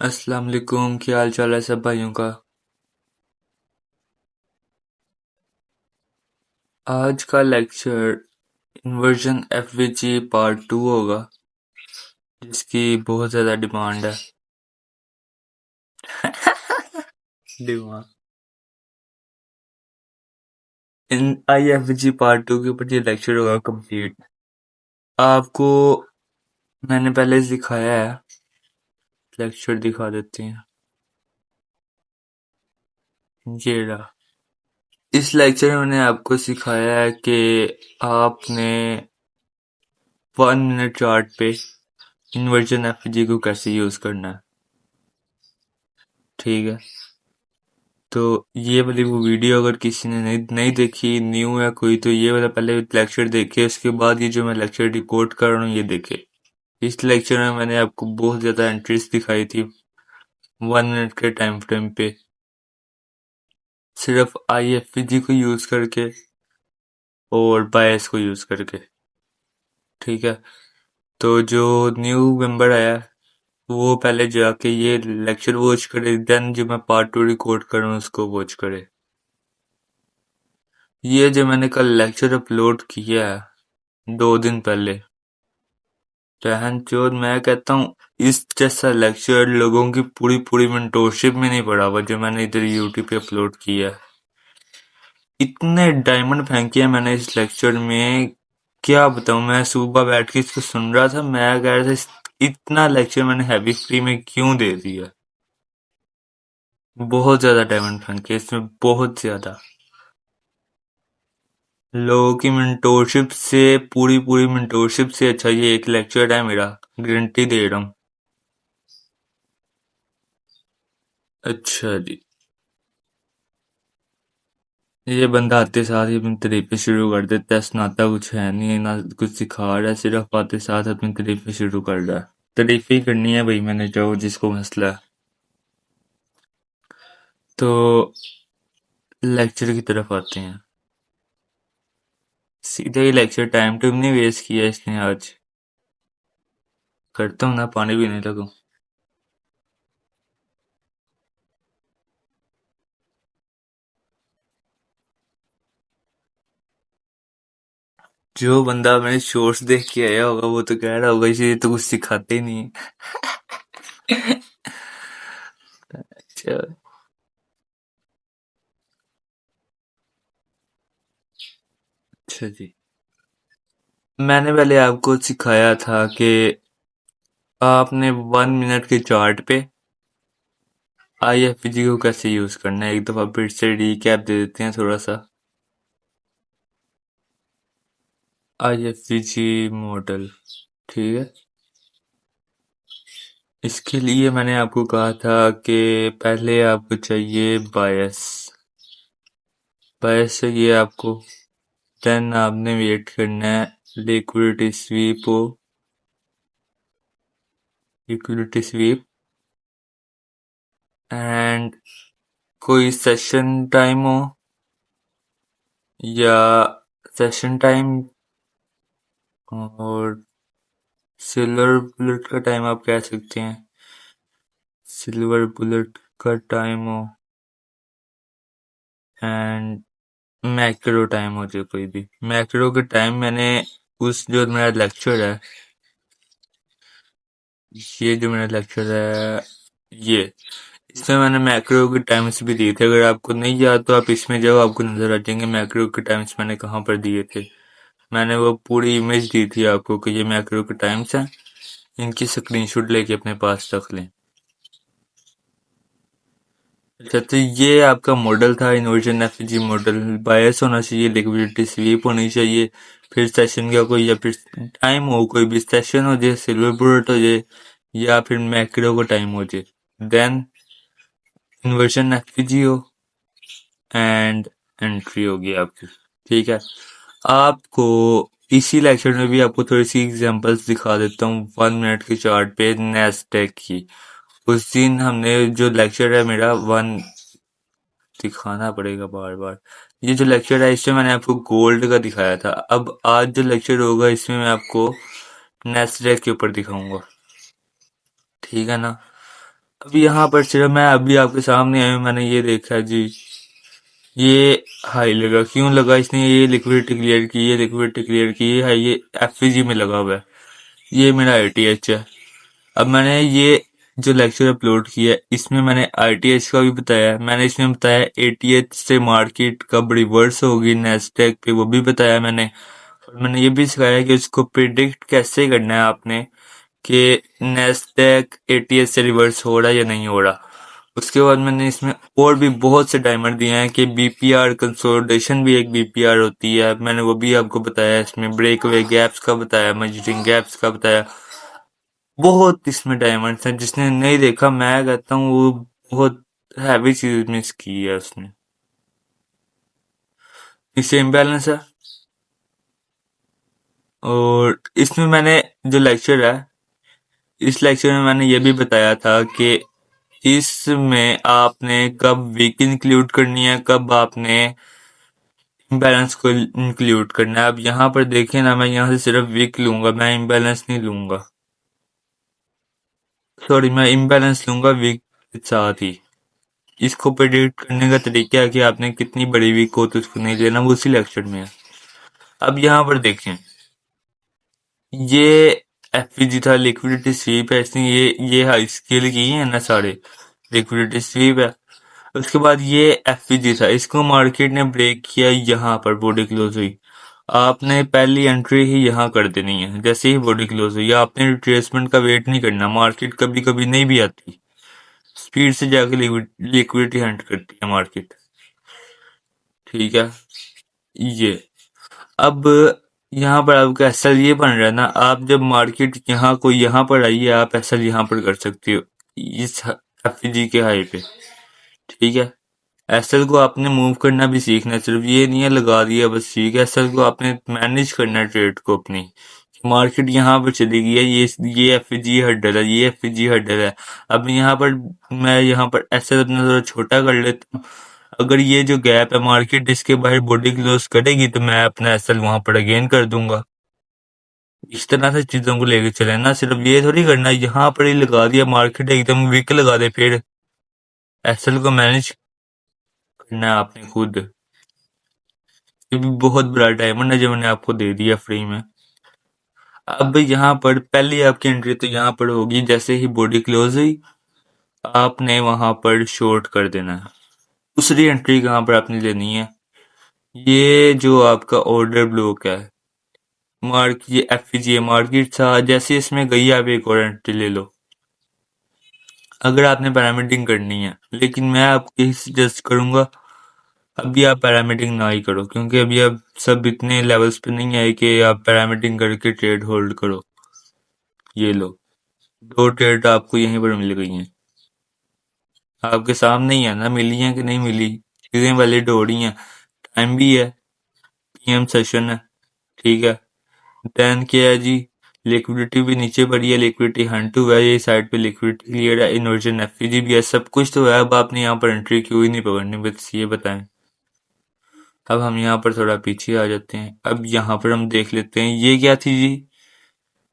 अस्सलाम वालेकुम, क्या हाल चाल है सब भाइयों का। आज का लेक्चर इन्वर्जन एफवीजी पार्ट 2 होगा, जिसकी बहुत ज़्यादा डिमांड है। डिमांड इन आईएफवीजी पार्ट 2 के ऊपर ये लेक्चर होगा कंप्लीट। आपको मैंने पहले सिखाया है, लेक्चर दिखा देते हैं। ये रहा। इस लेक्चर में मैंने आपको सिखाया है कि आपने 1 मिनट चार्ट पे इन्वर्जन एफवीजी को कैसे यूज़ करना है। ठीक है, तो ये वाली वो वीडियो अगर किसी ने नहीं नहीं देखी, न्यू है कोई, तो ये वाला पहले लेक्चर देखे, उसके बाद ये जो मैं लेक्चर रिकॉर्ड कर रहा हूँ ये देखे। इस लेक्चर में मैंने आपको बहुत ज़्यादा एंट्रीज दिखाई थी 1 मिनट के टाइम फ्रेम पे, सिर्फ आईएफवीजी को यूज़ करके और बायस को यूज़ करके। ठीक है, तो जो न्यू मेंबर आया वो पहले जाके ये लेक्चर वॉच करे, देन जो मैं पार्ट 2 रिकॉर्ड कर रहा हूँ उसको वॉच करे। ये जो मैंने कल लेक्चर अपलोड किया है 2 दिन पहले, चोद मैं कहता हूँ इस जैसा लेक्चर लोगों की पूरी पूरी मेंटोरशिप में नहीं पड़ा हुआ जो मैंने इधर यूट्यूब पे अपलोड किया है। इतने डायमंड फेंके हैं मैंने इस लेक्चर में, क्या बताऊं। मैं सुबह बैठ के इसको सुन रहा था, मैं कह रहा था इतना लेक्चर मैंने हैवी फ्री में क्यों दे दिया। बहुत ज्यादा डायमंड फेंके इसमें, बहुत ज्यादा। लोगों की मेंटोरशिप से, पूरी पूरी मेंटोरशिप से अच्छा ये एक लेक्चर है मेरा, गारंटी दे रहा हूँ। अच्छा जी, ये बंदा आते साथ ही अपनी तारीफें शुरू कर देता है, सुनाता कुछ है नहीं, ना कुछ सिखा रहा है, सिर्फ आते साथ अपनी तारीफें शुरू कर रहा है। तारीफें ही करनी है भाई मैंने, जो जिसको मसला है। तो लेक्चर की तरफ आते हैं। सीधे ही लेक्चर, टाइम टूम नहीं वेस्ट किया इसने आज। करता हूँ ना, पानी पीने लगूं। जो बंदा मेरे शोर्ट्स देख के आया होगा वो तो कह रहा होगा ये तो कुछ सिखाते ही नहीं। अच्छा। अच्छा जी, मैंने पहले आपको सिखाया था कि आपने 1 मिनट के चार्ट पे आईएफवीजी को कैसे यूज करना है। एक दफा फिर से रिकैप दे देते हैं थोड़ा सा। आईएफवीजी मॉडल, ठीक है। इसके लिए मैंने आपको कहा था कि पहले आपको चाहिए बायस। बायस चाहिए आपको, देन आपने वेट करना है लिक्विडिटी स्वीप हो, लिक्विडिटी स्वीप एंड कोई सेशन टाइम हो या सेशन टाइम और सिल्वर बुलेट का टाइम आप कह सकते हैं। सिल्वर बुलेट का टाइम हो एंड मैक्रो टाइम हो जो कोई भी। मैक्रो के टाइम मैंने उस जो मेरा लेक्चर है, ये जो मेरा लेक्चर है ये, इसमें मैंने मैक्रो के टाइम्स भी दिए थे। अगर आपको नहीं याद तो आप इसमें जाओ, आपको नजर आ जाएंगे मैक्रो के टाइम्स मैंने कहाँ पर दिए थे। मैंने वो पूरी इमेज दी थी आपको कि ये मैक्रो के टाइम्स हैं, इनकी स्क्रीनशॉट लेके अपने पास रख लें। अच्छा, तो ये आपका मॉडल था इन्वर्जन एफजी मॉडल। बायस होना चाहिए, लिक्विडिटी स्वीप होनी चाहिए, फिर सेशन का कोई, या फिर टाइम हो, कोई भी सेशन हो जाए, सिल्वर बुलेट हो जाए, या फिर मैक्रो का टाइम हो जाए, देन इन्वर्जन एफजी हो एंड एंट्री होगी आपकी। ठीक है, आपको इसी लेक्चर में भी आपको थोड़ी सी एग्जांपल्स दिखा देता हूँ 1 मिनट के चार्ट पे नेस्डेक की। उस दिन हमने जो लेक्चर है मेरा वन, दिखाना पड़ेगा बार बार। ये जो लेक्चर है इसमें मैंने आपको गोल्ड का दिखाया था, अब आज जो लेक्चर होगा इसमें मैं आपको नेस्डेक के ऊपर दिखाऊंगा। ठीक है ना। अब यहाँ पर सिर्फ मैं अभी आपके सामने आया हूँ, मैंने ये देखा जी, ये हाई लगा, क्यों लगा इसने, ये लिक्विडिटी क्लियर की, ये लिक्विडिटी क्लियर की, ये है, ये एफवीजी में लगा हुआ है, ये मेरा आईटीएच है। अब मैंने ये जो लेक्चर अपलोड किया है इसमें मैंने आईटीएच का भी बताया, मैंने इसमें बताया एटीएच से मार्केट कब रिवर्स होगी नेस्डेक पे, वो भी बताया मैंने। और मैंने ये भी सिखाया कि उसको प्रिडिक्ट कैसे करना है आपने, कि नेस्डेक एटीएच से रिवर्स हो रहा है या नहीं हो रहा। उसके बाद मैंने इसमें और भी बहुत से टाइमर दिए हैं कि बीपीआर कंसोलिडेशन भी एक बीपीआर होती है, मैंने वो भी आपको बताया। इसमें ब्रेकअवे गैप्स का बताया, मर्जिंग गैप्स का बताया, बहुत इसमें डायमंड्स हैं। जिसने नहीं देखा मैं कहता हूँ वो बहुत हैवी चीज मिस की है उसने। इससे इम्बैलेंस है। और इसमें मैंने जो लेक्चर है, इस लेक्चर में मैंने ये भी बताया था कि इसमें आपने कब वीक इंक्लूड करनी है, कब आपने इम्बैलेंस को इंक्लूड करना है। अब यहाँ पर देखें ना, मैं यहाँ से सिर्फ वीक लूंगा, मैं इम्बैलेंस नहीं लूंगा, सॉरी, मैं इम्बैलेंस लूंगा वीक के साथ ही। इसको प्रेडिक्ट करने का तरीका है कि आपने कितनी बड़ी वीक हो तो उसको नहीं लेना, वो उसी लेक्चर में है। अब यहाँ पर देखें, ये एफपीजी था, लिक्विडिटी स्वीप है, इसने ये हाई स्केल की है ना सारे, लिक्विडिटी स्वीप है। उसके बाद ये एफपीजी था, इसको मार्केट ने ब्रेक किया, यहाँ पर बॉडी क्लोज हुई, आपने पहली एंट्री ही यहाँ कर देनी है। जैसे ही बॉडी क्लोज हुई, आपने रिट्रेसमेंट का वेट नहीं करना, मार्केट कभी कभी नहीं भी आती, स्पीड से जाके लिक्विडिटी हंट करती है मार्केट, ठीक है। ये अब यहाँ पर आपका एसएल ये बन रहा है ना, आप जब मार्केट यहाँ कोई यहाँ पर आई है, आप एसएल यहाँ पर कर सकते हो इस एफजी के हाई पे, ठीक है। एसएल को आपने मूव करना भी सीखना है, सिर्फ ये नहीं है लगा दिया बस, ठीक है। एसएल को आपने मैनेज करना है, ट्रेड को अपनी। मार्केट यहाँ पर चली गई है, ये एफजी हड्डल है, ये एफजी हड्डल है। अब यहाँ पर मैं यहाँ पर एसएल अपना थोड़ा छोटा कर लेता हूँ। अगर ये जो गैप है मार्केट इसके बाहर बॉडी क्लोज करेगी तो मैं अपना एसएल वहां पर अगेन कर दूंगा। इस तरह से चीजों को लेके चले ना, सिर्फ ये थोड़ी करना यहाँ पर ही लगा दिया, मार्केट एकदम वीक लगा दे, फिर एसएल को मैनेज करना है आपने खुद। ये भी बहुत बड़ा डायमंड है जो मैंने आपको दे दिया फ्री में। अब यहाँ पर पहली आपकी एंट्री तो यहाँ पर होगी, जैसे ही बॉडी क्लोज हुई आपने वहां पर शॉर्ट कर देना है। दूसरी एंट्री कहाँ पर आपने लेनी है, ये जो आपका ऑर्डर ब्लॉक है, ये एफपीजीए मार्केट था, जैसे इसमें गई आप एक और एंट्री ले लो अगर आपने पैरामीटिंग करनी है। लेकिन मैं आपको यही सजेस्ट करूंगा अभी आप पैरामीटिंग ना ही करो, क्योंकि अभी आप सब इतने लेवल्स पे नहीं आए कि आप पैरामीटिंग करके ट्रेड होल्ड करो। ये लो, दो ट्रेड आपको यहीं पर मिल गई हैं, आपके सामने ही है ना, मिली हैं कि नहीं मिली, चीजें वैलिड हो रही हैं, टाइम भी है, पीएम सेशन है, ठीक है। देन क्या है जी, लिक्विडिटी भी नीचे बढ़ी है, लिक्विडिटी हंट हुआ है, ये साइड पे लिक्विडिटी क्लियर है, इन्वर्जन एफपीजी भी है, सब कुछ तो है। अब आपने यहाँ पर एंट्री क्यों ही नहीं पकड़नी, बस ये बताएं। अब हम यहाँ पर थोड़ा पीछे आ जाते हैं, अब यहाँ पर हम देख लेते हैं ये क्या थी जी,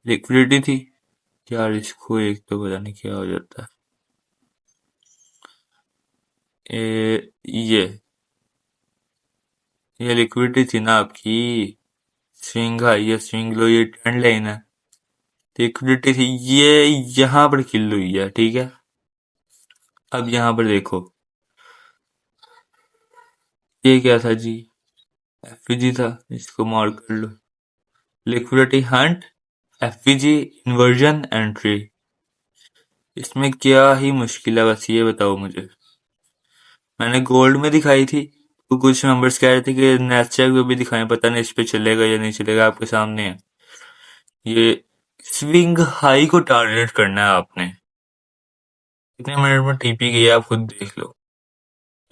लिक्विडिटी थी यार, इसको एक तो पता नहीं क्या हो जाता है। ये लिक्विडिटी थी ना आपकी, स्विंग हाई या स्विंग लो, ये ट्रेंड लाइन है, लिक्विडिटी थी, ये यहाँ पर किल हुई है, ठीक है। अब यहाँ पर देखो ये क्या था जी, एफपीजी था, इसको मार्क कर लो, लिक्विडिटी हंट, एफपीजी, इन्वर्जन, एंट्री। इसमें क्या ही मुश्किल है, बस ये बताओ मुझे। मैंने गोल्ड में दिखाई थी तो कुछ मेंबर्स कह रहे थे कि नेस्डैक पे भी दिखाएं, पता नहीं इस पे चलेगा या नहीं चलेगा, आपके सामने है। ये स्विंग हाई को टारगेट करना है आपने, कितने मिनट में टीपी गई है आप खुद देख लो।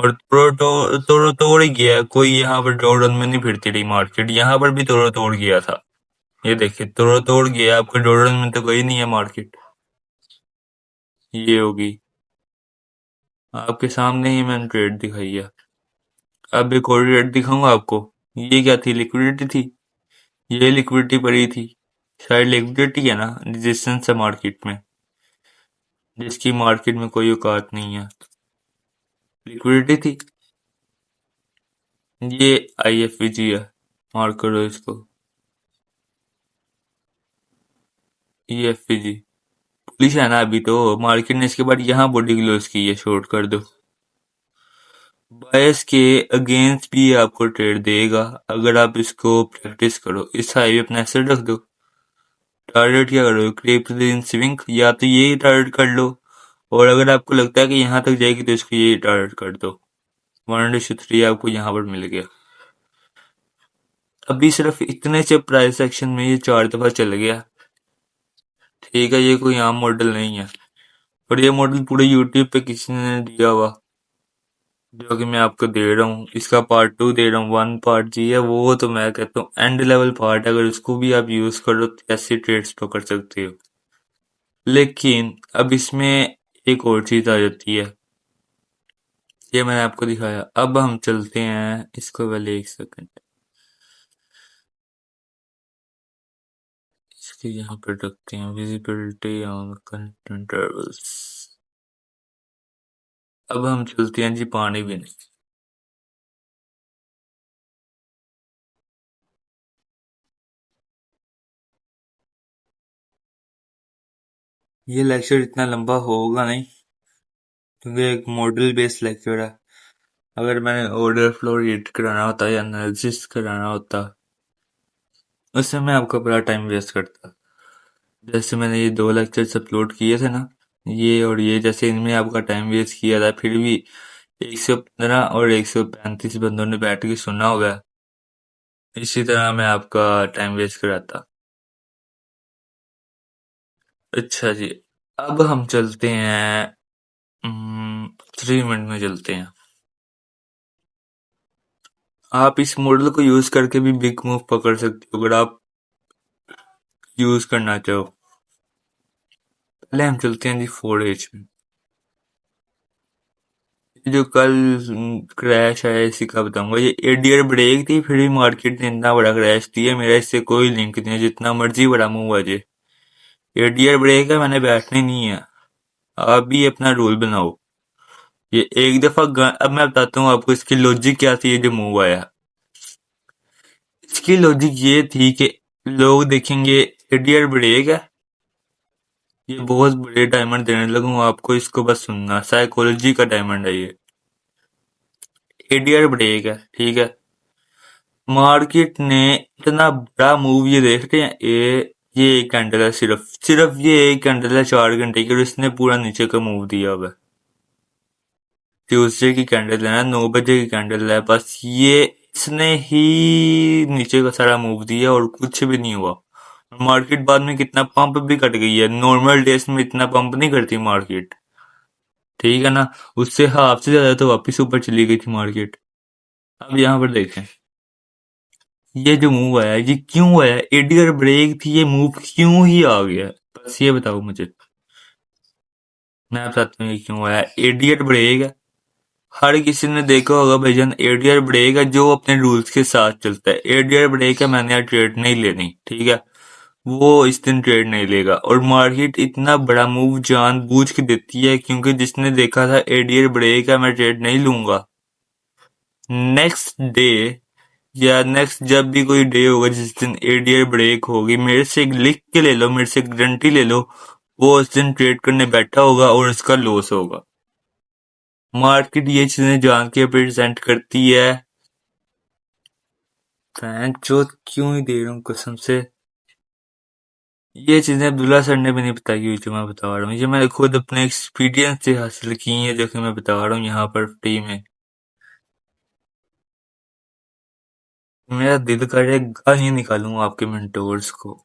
और तोड़ो तोड़ ही गया, कोई यहाँ पर डोरन में नहीं फिरती रही मार्केट, यहाँ पर भी तोड़ो तोड़ गया था, ये देखिए तोड़ो तोड़ गया, आपके डोरन में तो गई नहीं है मार्केट। ये होगी, आपके सामने ही मैंने ट्रेड दिखाई है। अब एक और ट्रेड दिखाऊंगा आपको, ये क्या थी, लिक्विडिटी थी, ये लिक्विडिटी पड़ी थी, शायद लिक्विडिटी है ना, रेजिस्टेंस है मार्केट में, जिसकी मार्केट में कोई औकात नहीं है। लिक्विडिटी थी, ये IFVG है, मार्क करो इसको, EFVG। पुलिस है ना अभी तो, मार्केट ने इसके बाद यहाँ बॉडी क्लोज की है, शॉर्ट कर दो। बायस के अगेंस्ट भी आपको ट्रेड देगा अगर आप इसको प्रैक्टिस करो। इस हाईवे अपना एसेट रख दो। टारगेट क्या करो, क्रेप इन स्विंग, या तो यही टारगेट कर लो, और अगर आपको लगता है कि यहाँ तक जाएगी तो इसको यही टारगेट कर दो। 1:3 आपको यहाँ पर मिल गया। अभी सिर्फ इतने से प्राइस एक्शन में ये 4 दफा चल गया। ठीक है, ये कोई आम मॉडल नहीं है, और ये मॉडल पूरे यूट्यूब पे किसी ने दिया हुआ, जो कि मैं आपको दे रहा हूँ। इसका पार्ट 2 दे रहा हूँ। 1 पार्ट जी है वो, तो मैं कहता हूँ एंड लेवल पार्ट, अगर उसको भी आप यूज करो तो ऐसी ट्रेड्स तो कर सकते हो। लेकिन अब इसमें एक और चीज आ जाती है, ये मैंने आपको दिखाया। अब हम चलते हैं, इसको पहले एक सेकंड इसके यहाँ पर रखते हैं, विजिबिलिटी ऑन कंटेंट इंटरवल्स। अब हम चलते हैं जी पानी पीने। ये लेक्चर इतना लंबा होगा नहीं, क्योंकि एक मॉडल बेस्ड लेक्चर है। अगर मैंने ऑर्डर फ्लो रीड कराना होता या एनालिसिस कराना होता, उसमें मैं आपका बड़ा टाइम वेस्ट करता। जैसे मैंने ये 2 लेक्चर्स अपलोड किए थे ना, ये और ये, जैसे इनमें आपका टाइम वेस्ट किया था, फिर भी 115 और 135 बंदों ने बैठ के सुना होगा, इसी तरह मैं आपका टाइम वेस्ट कराता। अच्छा जी, अब हम चलते हैं 3 मिनट में चलते हैं। आप इस मॉडल को यूज करके भी बिग मूव पकड़ सकते हो, अगर आप यूज करना चाहो। पहले हम चलते हैं जी 4H में। जो कल क्रैश आया इसी का बताऊंगा। ये एडियर ब्रेक थी, फिर भी मार्केट ने इतना बड़ा क्रैश दिया, मेरा इससे कोई लिंक नहीं है, जितना मर्जी बड़ा मूव आ जाए। एडियर ब्रेक है, मैंने बैठने नहीं है। आप भी अपना रूल बनाओ। ये एक दफा अब मैं बताता हूँ आपको इसकी लॉजिक क्या थी, ये जो मूव आया। इसकी लॉजिक ये थी कि लोग देखेंगे एडियर ब्रेक है, ये बहुत बड़े डायमंड देने लगूंगा आपको, इसको बस सुनना, साइकोलॉजी का डायमंड है ये। एडियर ब्रेक है, ठीक है। मार्केट ने इतना बड़ा मूव, ये देख रहे हैं, ये एक कैंडल है, सिर्फ ये एक कैंडल है 4 घंटे की, और इसने पूरा नीचे का मूव दिया हुआ है। ट्यूसडे की कैंडल है ना, 9 बजे की कैंडल है, बस ये इसने ही नीचे का सारा मूव दिया और कुछ भी नहीं हुआ। मार्केट बाद में कितना पंप भी कट गई है, नॉर्मल डेज में इतना पंप नहीं करती मार्केट, ठीक है ना। उससे हाफ से ज्यादा तो वापिस ऊपर चली गई थी मार्केट। अब यहाँ पर देखें, ये जो मूव आया ये क्यों आया, एडियर ब्रेक थी, ये मूव क्यों ही आ गया, बस ये बताओ मुझे। मैं बताता हूँ ये क्यों आया। एडियर ब्रेक है, हर किसी ने देखा होगा भाईजान, एडियर ब्रेक है जो अपने रूल्स के साथ चलता है। एडियर ब्रेक है, मैंने यार ट्रेड नहीं लेनी, ठीक है, वो इस दिन ट्रेड नहीं लेगा। और मार्केट इतना बड़ा मूव जानबूझ के देती है, क्योंकि जिसने देखा था एडियर ब्रेक है मैं ट्रेड नहीं लूंगा, नेक्स्ट डे या नेक्स्ट जब भी कोई डे होगा जिस दिन एडियर ब्रेक होगी, मेरे से लिख के ले लो, मेरे से गारंटी ले लो, वो उस दिन ट्रेड करने बैठा होगा और उसका लॉस होगा। मार्केट ये चीजें जान के प्रेजेंट करती है। जो क्यों ही दे रहा हूँ कसम से, ये चीजें अब्दुल्ला सर ने भी नहीं बताई हुई जो मैं बता रहा हूँ, ये मैंने खुद अपने एक्सपीरियंस से हासिल की है, जो कि मैं बता रहा हूँ यहाँ पर फ्री में। मेरा दिल करे गालियां निकालूं आपके मेंटोर्स को।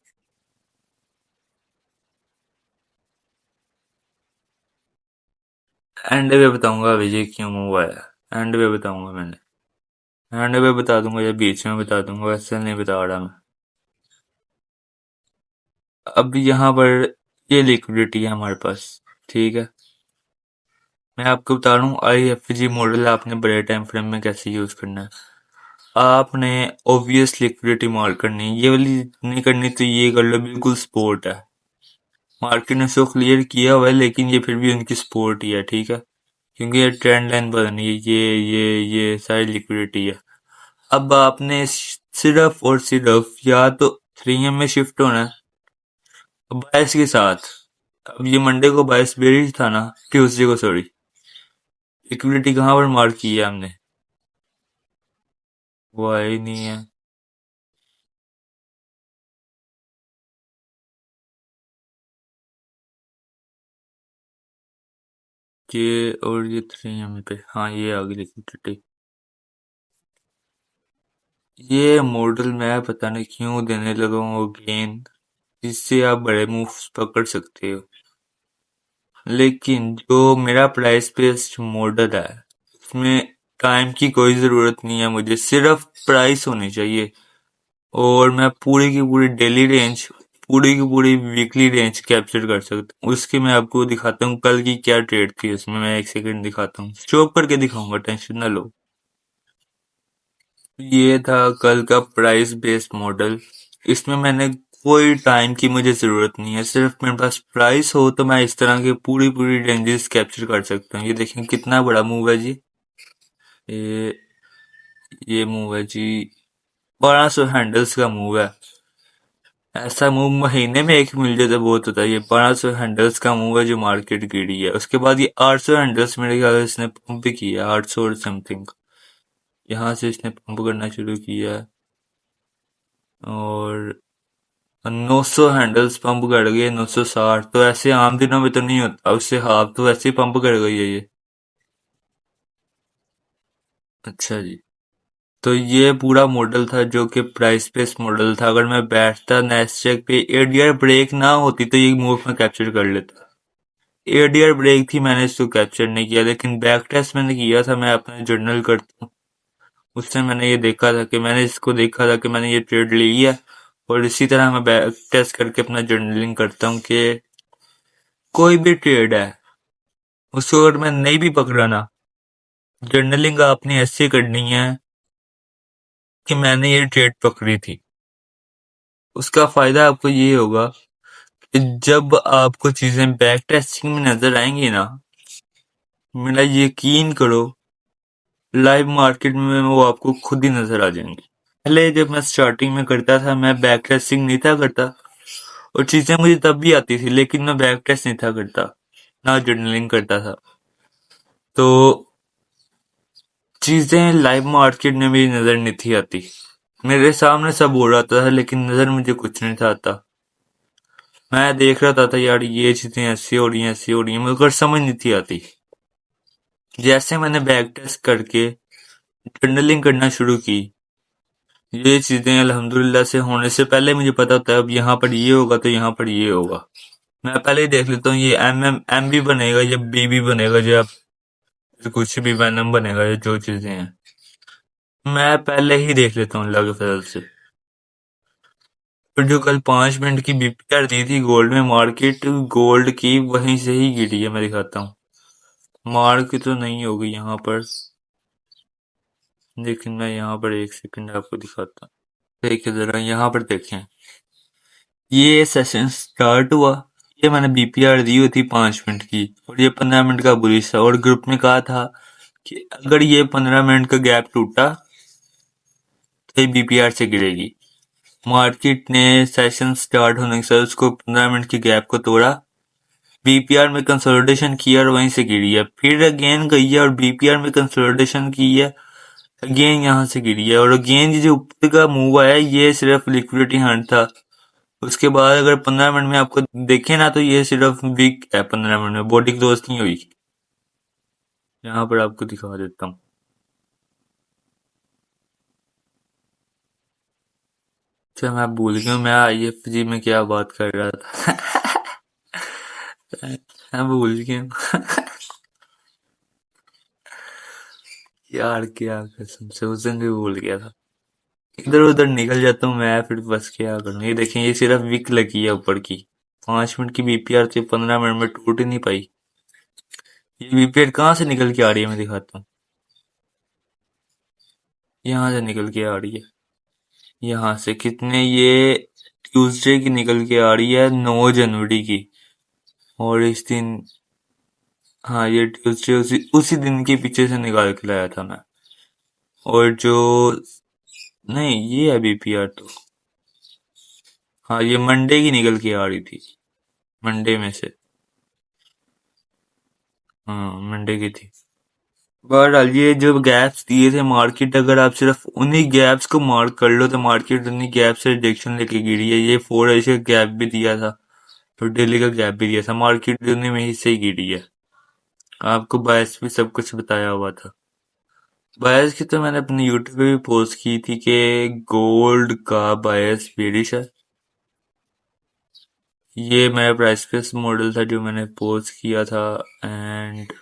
एंड पे बताऊंगा विजय क्यों मूव आया, एंड पे बताऊंगा मैंने, एंड पे बता दूंगा या बीच में बता दूंगा, वैसे नहीं बता रहा मैं। अब यहाँ पर ये लिक्विडिटी है हमारे पास, ठीक है। मैं आपको बता रहा हूँ IFG मॉडल आपने बड़े टाइम फ्रेम में कैसे यूज करना है। आपने ऑब्वियस लिक्विडिटी मार्क करनी है, ये वाली नहीं करनी तो ये कर लो, बिल्कुल स्पोर्ट है। मार्केट ने उसको क्लियर किया हुआ है, लेकिन ये फिर भी उनकी सपोर्ट ही है, ठीक है, क्योंकि ये ट्रेंड लाइन बनी है, ये सारी लिक्विडिटी है। अब आपने सिर्फ और सिर्फ या तो 3M में शिफ्ट होना है बायस के साथ। अब ये मंडे को बायस बेरिश था ना, ट्यूसडे को, सॉरी, लिक्विडिटी कहाँ पर मार्क की है हमने, वो आया ही नहीं है। ये और ये 3M पे, हाँ ये आ गई लिक्विडिटी। ये मॉडल मैं पता नहीं क्यों देने लगा हूँ गेन, जिससे आप बड़े मूव्स पकड़ सकते हो, लेकिन जो मेरा प्राइस बेस्ड मॉडल है उसमें टाइम की कोई ज़रूरत नहीं है, मुझे सिर्फ प्राइस होनी चाहिए और मैं पूरी की पूरी डेली रेंज, पूरी की पूरी वीकली रेंज कैप्चर कर सकता हूँ। उसकी मैं आपको दिखाता हूँ कल की क्या ट्रेड थी उसमें, मैं एक सेकंड दिखाता हूँ, स्टॉप करके दिखाऊंगा, टेंशन ना लो। ये था कल का प्राइस बेस्ड मॉडल। इसमें मैंने कोई टाइम की मुझे जरूरत नहीं है, सिर्फ मेरे पास प्राइस हो तो मैं इस तरह के पूरी पूरी रेंजेस कैप्चर कर सकता हूँ। ये देखें कितना बड़ा मूव है जी, ये ये मूव है जी, 1200 हैंडल्स का मूव है। ऐसा मूव महीने में एक मिल जाए तो बहुत होता है। ये 1200 हैंडल्स का मूव है जो मार्केट गिरी है। उसके बाद ये 800 हैंडल्स मेरे ख्याल से इसने पंप भी किया, 800 और समथिंग, यहाँ से इसने पंप करना शुरू किया है। और 900 हैंडल्स पंप कर गए, 960, तो ऐसे आम दिनों में तो नहीं होता, उससे हाफ तो ऐसे ही पंप कर गई है ये। अच्छा जी, तो ये पूरा मॉडल था जो कि प्राइस बेस्ड मॉडल था। अगर मैं बैठता नेस्टेक पे, एडीआर ब्रेक ना होती तो ये मूव में कैप्चर कर लेता। एडीआर ब्रेक थी, मैंने इसको कैप्चर नहीं किया, लेकिन बैक टेस्ट मैंने किया था, मैं अपना जर्नल करता हूँ, उससे मैंने ये देखा था कि मैंने इसको देखा था कि मैंने ये ट्रेड ली है। और इसी तरह मैं बैक टेस्ट करके अपना जर्नलिंग करता हूँ कि कोई भी ट्रेड है उसको अगर मैं नहीं भी पकड़ा ना, जर्नलिंग आपने ऐसे करनी है कि मैंने ये ट्रेड पकड़ी थी। उसका फायदा आपको ये होगा कि जब आपको चीजें बैक टेस्टिंग में नजर आएंगी ना, मेरा यकीन करो लाइव मार्केट में वो आपको खुद ही नजर आ जाएंगी। पहले जब मैं स्टार्टिंग में करता था, मैं बैक टेस्टिंग नहीं था करता, और चीजें मुझे तब भी आती थी, लेकिन मैं बैक टेस्ट नहीं था करता, ना जर्नलिंग करता था, तो चीजें लाइव मार्केट में मेरी नजर नहीं थी आती। मेरे सामने सब हो रहा था, लेकिन नजर मुझे कुछ नहीं था आता। मैं देख रहा था यार ये चीजें ऐसी हो रही हैं, ऐसी हो रही हैं, मगर समझ नहीं थी आती। जैसे मैंने बैक टेस्ट करके जर्नलिंग करना शुरू की, ये चीजें अल्हम्दुलिल्लाह से होने से पहले मुझे पता था अब यहाँ पर ये होगा तो यहाँ पर ये होगा। मैं पहले ही देख लेता हूँ ये एम भी बनेगा या बी भी बनेगा, जो आप कुछ भी वैनम बनेगा, या जो चीजें हैं मैं पहले ही देख लेता हूँ अल्लाह के फजल से। और जो कल 5 मिनट की बीपीआर दी थी गोल्ड में, मार्केट गोल्ड की वहीं से ही गिरी है, मैं दिखाता हूँ। मार्क तो नहीं होगी यहाँ पर, लेकिन मैं यहाँ पर एक सेकंड आपको दिखाता हूँ। देखिए जरा यहाँ पर देखें, ये सेशन स्टार्ट हुआ, ये मैंने बीपीआर दी हुई थी 5 मिनट की, और ये 15 मिनट का बुलिश था, और ग्रुप में कहा था कि अगर ये 15 मिनट का गैप टूटा तो ये बीपीआर से गिरेगी। मार्केट ने सेशन स्टार्ट होने के साथ उसको 15 मिनट की गैप को तोड़ा, बीपीआर में कंसोलिडेशन किया और वहीं से गिरी है, फिर अगेन गई है और बीपीआर में कंसोलिडेशन की है, अगेन यहाँ से गिरी है, और अगेन ये जो ऊपर का मूव आया ये सिर्फ लिक्विडिटी हंट था। उसके बाद अगर 15 मिनट में आपको देखे ना, तो ये सिर्फ वीक है, 15 मिनट में बॉडी क्लोज नहीं हुई। यहाँ पर आपको दिखा देता हूँ। अच्छा मैं भूल गया मैं आईएफजी में क्या बात कर रहा था। मैं भूल गया यार, क्या कसम से उस दिन भी भूल गया था। इधर उधर निकल जाता हूँ मैं, फिर बस क्या करूँ। ये देखें ये सिर्फ विक लगी है ऊपर की, 5 मिनट की बीपीआर थी, 15 मिनट में टूट ही नहीं पाई। ये बीपीआर कहाँ से निकल के आ रही है मैं दिखाता हूँ। यहाँ से निकल के आ रही है, यहाँ से कितने, ये ट्यूसडे की निकल के आ रही है, 9 जनवरी की। और इस दिन, हाँ ये ट्यूसडे उसी दिन के पीछे से निकाल के लाया था मैं। और जो, नहीं ये है बीपीआर तो, हाँ ये मंडे की निकल के आ रही थी, मंडे में से, हाँ मंडे की थी। बहरहाल ये जो गैप्स दिए थे मार्केट, अगर आप सिर्फ उन्हीं गैप्स को मार्क कर लो तो मार्केट उन्हीं गैप से रिजेक्शन लेके गिरी है। ये 4 का गैप भी दिया था, तो डेली का गैप भी दिया था, मार्केट उन्हीं में ही से गिरी है। आपको बायस भी सब कुछ बताया हुआ था। बायस की तो मैंने अपने यूट्यूब पे भी पोस्ट की थी कि गोल्ड का बायस बेरिश है। ये मेरा प्राइस फिक्स मॉडल था जो मैंने पोस्ट किया था। एंड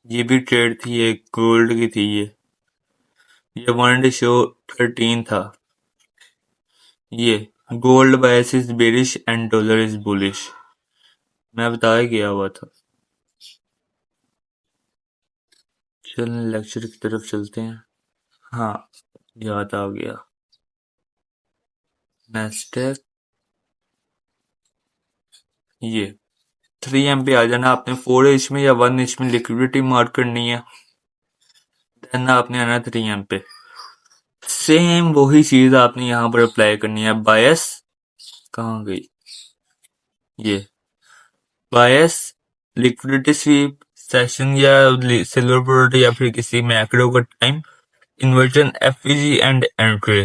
ये भी ट्रेड थी, एक गोल्ड की थी ये 1:13 था। ये gold bias is bearish and dollar is bullish, मैं बताया गया हुआ था। चलें लेक्चर की तरफ चलते हैं। हाँ याद आ गया, नेस्टेक, ये 3 पे आ जाना आपने। 4 में या 1 में लिक्विडिटी मार्क करनी है, देन आपने आना 3 पे। सेम वही चीज आपने यहाँ पर अप्लाई करनी है। बायस कहाँ गई, ये बायस, लिक्विडिटी स्वीप, सेशन या सिल्वर प्रोडक्ट या फिर किसी मैक्रो का time, inversion, FEG and entry.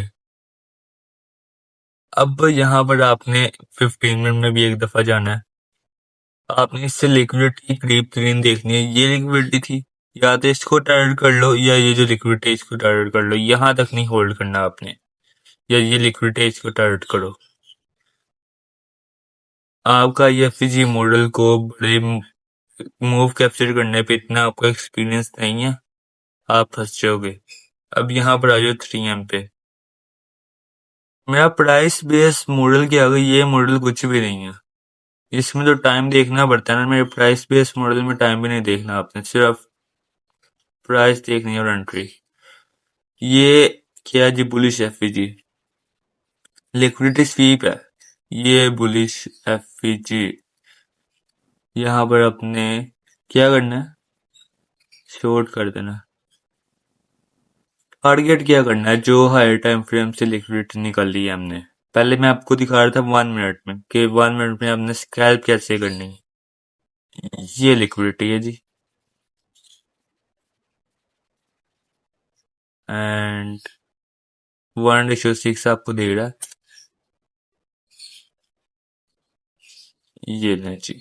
अब यहाँ पर आपने 15 मिनट में भी एक दफा जाना है। आपने इससे लिक्विडिटी करीब तरीन देखनी है। ये लिक्विडिटी थी, या तो इसको टारगेट कर लो या ये जो लिक्विडिटी है इसको टारगेट कर लो। यहाँ तक नहीं होल्ड करना आपने, या ये लिक्विडिटी है इसको टारगेट करो। आपका ये एफईजी मॉडल को बड़े मूव कैप्चर करने पे इतना आपका एक्सपीरियंस नहीं है, आप फंस जाओगे। अब यहाँ पर आ जाओ 3M पे। मेरा प्राइस बेस मॉडल के आगे ये मॉडल कुछ भी नहीं है। इसमें तो टाइम देखना पड़ता है ना, मेरे प्राइस बेस मॉडल में टाइम भी नहीं देखना आपने, सिर्फ प्राइस देखनी है और एंट्री। ये क्या जी, बुलिश एफईजी, लिक्विडिटी स्वीप है, ये बुलिश एफईजी। यहाँ पर अपने क्या करना है, शॉर्ट कर देना। टारगेट क्या करना है, जो हायर टाइम फ्रेम से लिक्विडिटी निकाल ली है हमने। पहले मैं आपको दिखा रहा था 1 मिनट में कि 1 मिनट में हमने स्कैल्प कैसे करनी है। ये लिक्विडिटी है जी, एंड 1:6 आपको दे रहा है। ये नहीं जी,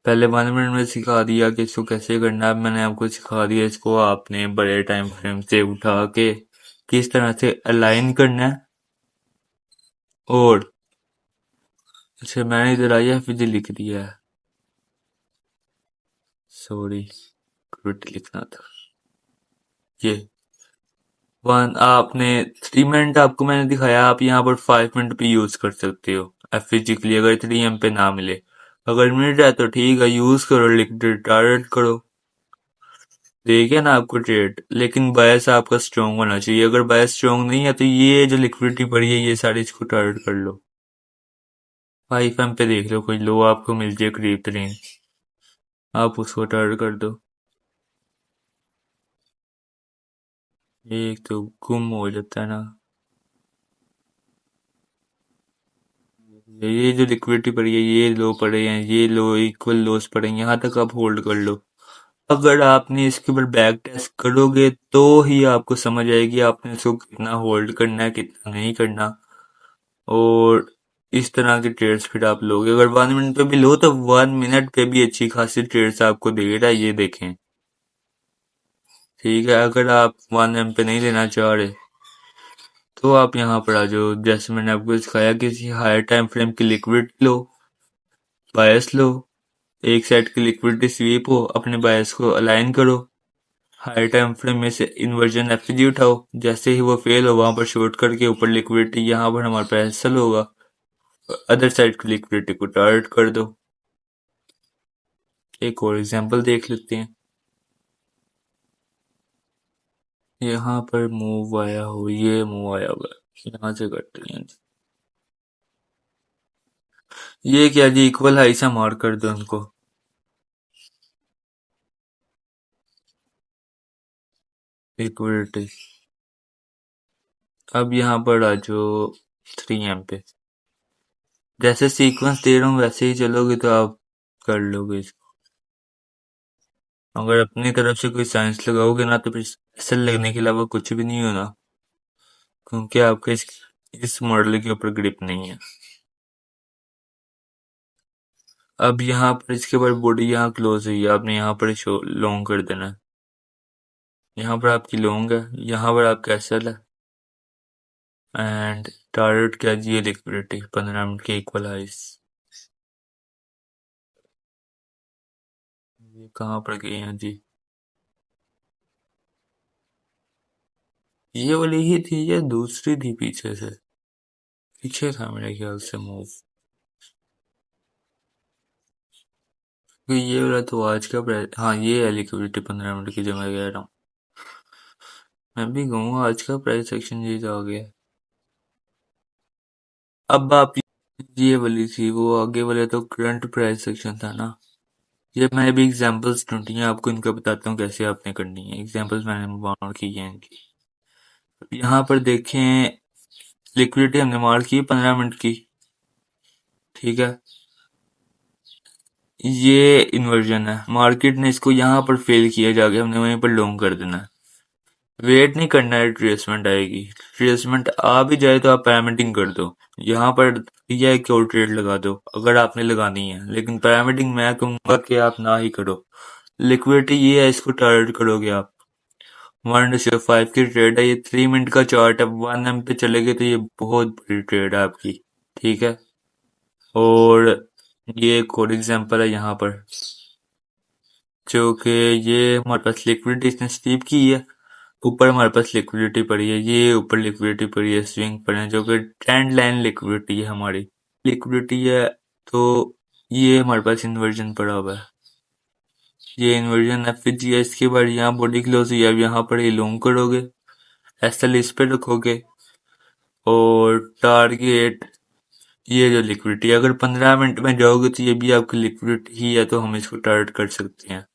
पहले 1 मिनट में सिखा दिया कि इसको कैसे करना है। अब मैंने आपको सिखा दिया इसको आपने बड़े टाइम फ्रेम से उठा के किस तरह से अलाइन करना है। और अच्छा, मैंने इधर आया फिर लिख दिया है, सॉरी लिखना था। ये 3 मिनट आपको मैंने दिखाया, आप यहाँ पर 5 मिनट भी यूज कर सकते हो फिजिकली, अगर 3M पे ना मिले। अगर मिल जाए तो ठीक है, यूज करो, लिक्विड टारगेट करो, देखिए ना आपको ट्रेड। लेकिन बायस आपका स्ट्रॉन्ग होना चाहिए। अगर बायस स्ट्रॉन्ग नहीं है तो ये जो लिक्विडिटी पड़ी है ये सारी इसको टारगेट कर लो। 5M पे देख लो, कोई लो आपको मिल जाए करीब तरीन, आप उसको टारगेट कर दो। एक तो गुम हो जाता है ना, ये जो लिक्विडिटी पड़ी है, ये लो पड़े हैं, ये लो इक्वल लोस पड़े हैं, यहाँ तक आप होल्ड कर लो। अगर आपने इसके ऊपर बैक टेस्ट करोगे तो ही आपको समझ आएगी आपने इसको कितना होल्ड करना है, कितना नहीं करना। और इस तरह के ट्रेड्स फिर आप लोगे। अगर 1 मिनट पे भी लो तो 1 मिनट पे भी अच्छी खासी ट्रेड्स आपको दे रहा है, ये देखें। ठीक है, अगर आप 1M पे नहीं लेना चाह रहे तो आप यहाँ पर आ जाओ। जैसे मैंने आपको सिखाया, किसी हायर टाइम फ्रेम की लिक्विडिटी लो, बायस लो, एक सेट की लिक्विडिटी स्वीप हो, अपने बायस को अलाइन करो, हायर टाइम फ्रेम में से इन्वर्जन एफजी उठाओ, जैसे ही वो फेल हो वहां पर शॉर्ट करके ऊपर लिक्विडिटी, यहाँ पर हमारा पैसा सेल होगा, अदर साइड की लिक्विडिटी को टारगेट कर दो। एक और एग्जांपल देख लेते हैं। यहाँ पर मूव आया हो, ये मूव आया हुआ है, यहाँ से करते हैं। ये क्या जी, इक्वल हाई से मार्क कर दो उनको। इक्वलिटी। अब यहाँ पर आ जाओ 3M पे। जैसे सीक्वेंस दे रहा हूँ वैसे ही चलोगे तो आप कर लोगे इसको। अगर अपनी तरफ से कोई साइंस लगाओगे ना तो फिर ऐसे लगने के अलावा कुछ भी नहीं होना, क्योंकि आपके इस मॉडल के ऊपर ग्रिप नहीं है। अब यहाँ पर इसके बाद बॉडी यहाँ क्लोज हुई है, आपने यहाँ पर शो लॉन्ग कर देना है। यहाँ पर आपकी लॉन्ग है, यहाँ पर आपका एसएल है, एंड टारगेट क्या जी, लिक्विडिटी 15 मिनट के इक्वल हाइस। ये कहाँ पर गए हैं जी? ये वाली ही थी या दूसरी थी पीछे से? पीछे था मेरे ख्याल से मूव। ये वाला तो आज का प्राइस, हाँ ये है लिक्विडिटी 15 मिनट की जो मैं कह रहा हूँ। मैं भी कहूँगा आज का प्राइस एक्शन ये आ गया। अब आप ये वाली थी, वो आगे वाले तो करंट प्राइस सेक्शन था ना। ये मैंने भी एग्जांपल्स ढूंढी हैं, आपको इनका बताता हूँ कैसे आपने करनी है। एग्जांपल्स मैंने मार्क की हैं इनकी। यहाँ पर देखें, लिक्विडिटी हमने मार्क की 15 मिनट की, ठीक है। ये इन्वर्जन है, मार्केट ने इसको यहाँ पर फेल किया, जाके हमने वहीं पर लॉन्ग कर देना है। वेट नहीं करना है, ट्रेसमेंट आएगी। ट्रेसमेंट आ भी जाए तो आप पैरामीटिंग कर दो। यहाँ पर यह है कि और ट्रेड लगा दो अगर आपने लगानी है, लेकिन पैरामीटिंग मैं कहूंगा कि आप ना ही करो। लिक्विडिटी ये है, इसको टारगेट करोगे आप। 1:5 की ट्रेड है, ये 3 मिनट का चार्ट है। 1M पे चलेगी तो ये बहुत बड़ी ट्रेड है आपकी, ठीक है। और ये एक और एग्जांपल है यहाँ पर, जो कि ये हमारे पास लिक्विडिटी इसने स्वीप की है। ऊपर हमारे पास लिक्विडिटी पड़ी है, ये ऊपर लिक्विडिटी पड़ी है, स्विंग पड़े हैं, जो कि ट्रेंड लाइन लिक्विडिटी है हमारी। लिक्विडिटी है तो ये हमारे पास इन्वर्जन पड़ा हुआ है। ये इन्वर्जन एफजी है, इसके बाद यहाँ बॉडी क्लोज हुई है। अब यहाँ पर ये लॉन्ग करोगे, एसएल इस पे रखोगे, और टारगेट ये जो लिक्विडिटी, अगर 15 मिनट में जाओगे तो ये भी आपकी लिक्विडिटी ही है, तो हम इसको टारगेट कर सकते हैं।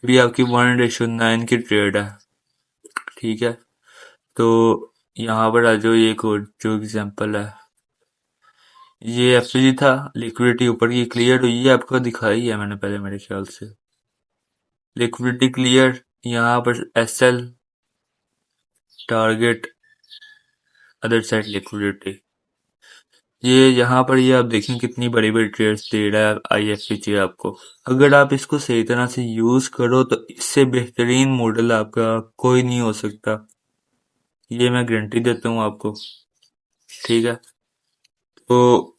भी आपकी 1:9 की ट्रेड है, ठीक है। तो यहाँ पर आ जाओ, एक और जो एग्जांपल है, ये एफजी था, लिक्विडिटी ऊपर की क्लियर हुई है, आपको दिखाई है मैंने पहले मेरे ख्याल से। लिक्विडिटी क्लियर, यहाँ पर SL, target, other side liquidity. ये यहाँ पर ये आप देखें कितनी बड़ी बड़ी ट्रेड्स दे रहा है आईएफपीजी आपको। अगर आप इसको सही तरह से यूज करो तो इससे बेहतरीन मॉडल आपका कोई नहीं हो सकता, ये मैं गारंटी देता हूँ आपको, ठीक है। तो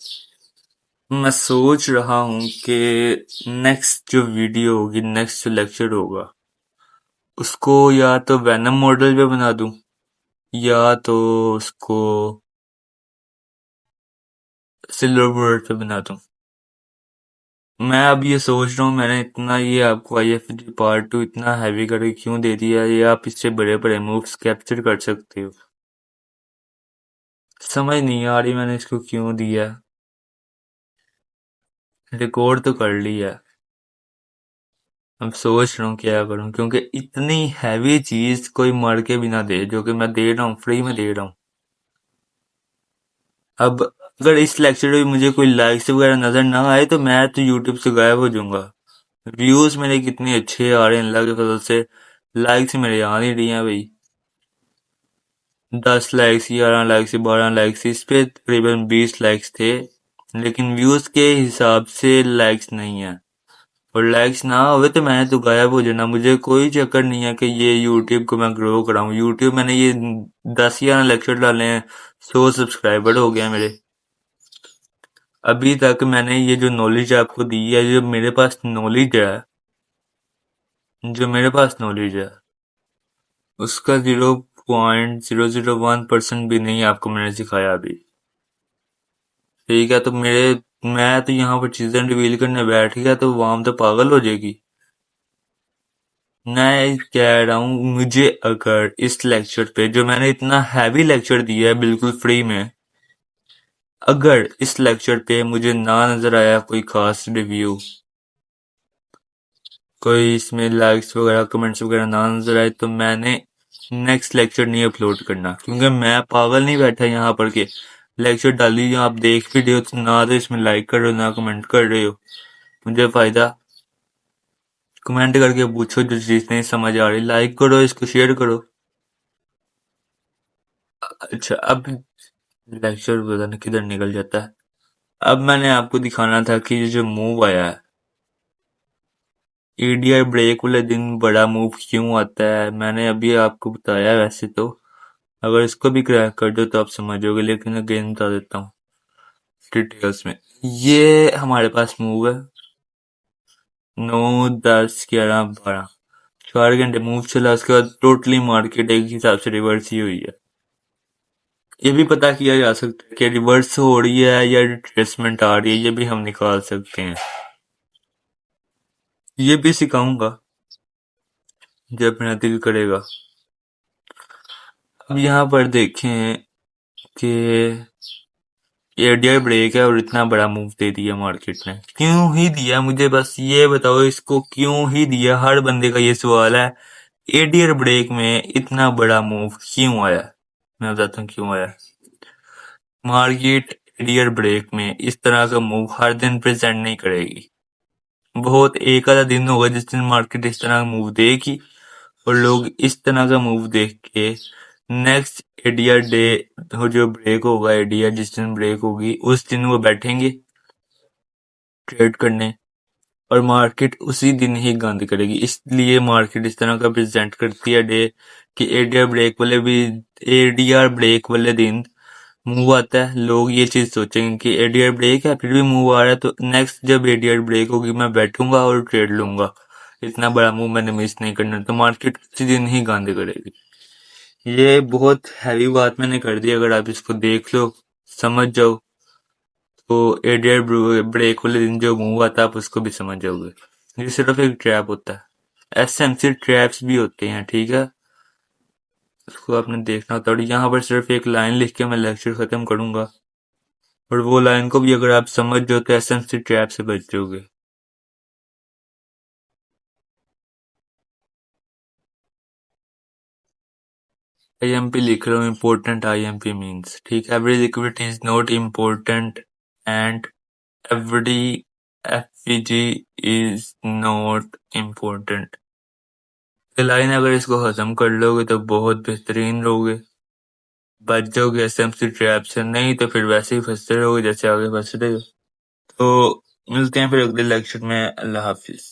मैं सोच रहा हूँ कि नेक्स्ट जो वीडियो होगी, नेक्स्ट जो लेक्चर होगा, उसको या तो वैनम मॉडल पे बना दूं, या तो उसको सिल्वर बुलेट पे बना दूं। मैं अब ये सोच रहा हूँ, मैंने इतना ये आपको आईएफजी पार्ट 2 इतना हैवी करके क्यों दे दिया, ये आप इससे बड़े बड़े मूव्स कैप्चर कर सकते हो। समझ नहीं आ रही मैंने इसको क्यों दिया। रिकॉर्ड तो कर लिया, अब सोच रहा हूँ क्या करूँ, क्योंकि इतनी हैवी चीज कोई मर के भी ना दे, जो कि मैं दे रहा हूँ, फ्री में दे रहा हूँ। अब अगर इस लेक्चर में मुझे कोई लाइक्स वगैरह नजर ना आए तो मैं तो यूट्यूब से गायब हो जाऊंगा। व्यूज मेरे कितने अच्छे आ रहे हैं अल्लाह के फजल से, लाइक्स मेरे आ नहीं रही हैं भाई। 10 लाइक्स, 11 लाइक्स, 12 लाइक्स, इस पे तकरीबन 20 लाइक्स थे, लेकिन व्यूज के हिसाब से लाइक्स नहीं है। और लाइक्स ना हुए तो मैंने तो गायब हो जाना। मुझे कोई चक्कर नहीं है कि ये यूट्यूब को मैं ग्रो कराऊं। यूट्यूब मैंने ये 10 11 लेक्चर डाले हैं, 100 सब्सक्राइबर हो गए मेरे। अभी तक मैंने ये जो नॉलेज आपको दी है, जो मेरे पास नॉलेज है, जो मेरे पास नॉलेज है उसका 0.001% भी नहीं आपको मैंने सिखाया अभी, ठीक है। तो मैं तो यहाँ पर चीजें रिवील करने बैठ गया तो वाम तो पागल हो जाएगी। मैं कह रहा हूँ, मुझे अगर इस लेक्चर पे जो मैंने इतना हैवी लेक्चर दिया है बिल्कुल फ्री में, अगर इस लेक्चर पे मुझे ना नजर आया कोई खास रिव्यू, कोई इसमें लाइक्स वगैरह कमेंट्स वगैरह ना नजर आए, तो मैंने नेक्स्ट लेक्चर नहीं अपलोड करना, क्योंकि मैं पागल नहीं बैठा यहाँ पर के लेक्चर डाल दीजिए, आप देख भी रहे हो तो ना तो इसमें लाइक कर रहे हो ना कमेंट कर रहे हो। मुझे फायदा, कमेंट करके पूछो जो चीज नहीं समझ आ रही, लाइक करो, इसको शेयर करो। अच्छा, अब लेक्चर पता नहीं किधर निकल जाता है। अब मैंने आपको दिखाना था कि ये जो मूव आया है, ईडीआई ब्रेक वाले दिन बड़ा मूव क्यों आता है, मैंने अभी आपको बताया। वैसे तो अगर इसको भी क्रैक कर दो तो आप समझोगे, लेकिन अगेन बता देता हूँ डिटेल्स में। ये हमारे पास मूव है 9, 10, 11, 12, 4 घंटे मूव चला। उसके बाद टोटली मार्केट एक हिसाब से रिवर्स ही हुई है। ये भी पता किया जा सकता है कि रिवर्स हो रही है या रिट्रेसमेंट आ रही है, ये भी हम निकाल सकते हैं। ये भी सिखाऊंगा जब मेरा दिल करेगा। अब यहाँ पर देखें कि एडीआई ब्रेक है और इतना बड़ा मूव दे दिया मार्केट ने। क्यों ही दिया, मुझे बस ये बताओ इसको क्यों ही दिया। हर बंदे का ये सवाल है, एडीआई ब्रेक में इतना बड़ा मूव क्यों आया। मैं बताता हूँ क्यों आया। मार्केट एडीआई ब्रेक में इस तरह का मूव हर दिन प्रेजेंट नहीं करेगी। बहुत एक आधा दिन होगा जिस दिन मार्केट इस तरह का मूव देगी और लोग इस तरह का मूव देख के नेक्स्ट एडीआर डे जो ब्रेक होगा, एडीआर जिस दिन ब्रेक होगी उस दिन वो बैठेंगे ट्रेड करने और मार्केट उसी दिन ही गंद करेगी। इसलिए मार्केट इस तरह का प्रेजेंट करती है डे कि एडीआर ब्रेक वाले दिन मूव आता है। लोग ये चीज सोचेंगे कि एडीआर ब्रेक है फिर भी मूव आ रहा है, तो नेक्स्ट जब एडीआर ब्रेक होगी मैं बैठूंगा और ट्रेड लूंगा, इतना बड़ा मूव मैंने मिस नहीं करना, तो मार्केट उसी दिन ही गंद करेगी। ये बहुत हैवी बात मैंने कर दी, अगर आप इसको देख लो समझ जाओ तो एडियर ब्रेक वाले दिन जो मूव आता है आप उसको भी समझ जाओगे। ये सिर्फ एक ट्रैप होता है, एसएमसी ट्रैप्स भी होते हैं, ठीक है, उसको आपने देखना होता है। और यहाँ पर सिर्फ एक लाइन लिख के मैं लेक्चर खत्म करूंगा, और वो लाइन को भी अगर आप समझ जाओ तो एसएमसी ट्रैप से बच जाओगे। आईएमपी लिख रहा हूँ, इम्पोर्टेंट आईएमपी मीन्स, ठीक है, every liquidity is not important and every FPG is not important. ये लाइन अगर इसको खत्म कर लोगे तो बहुत बेहतरीन रहोगे, बच जाओगे एसएमसी ट्रैप से, नहीं तो फिर वैसे ही फंसते रहोगे जैसे आगे फंस रहे हो। तो मिलते हैं फिर अगले लेक्चर में। अल्लाह हाफिज।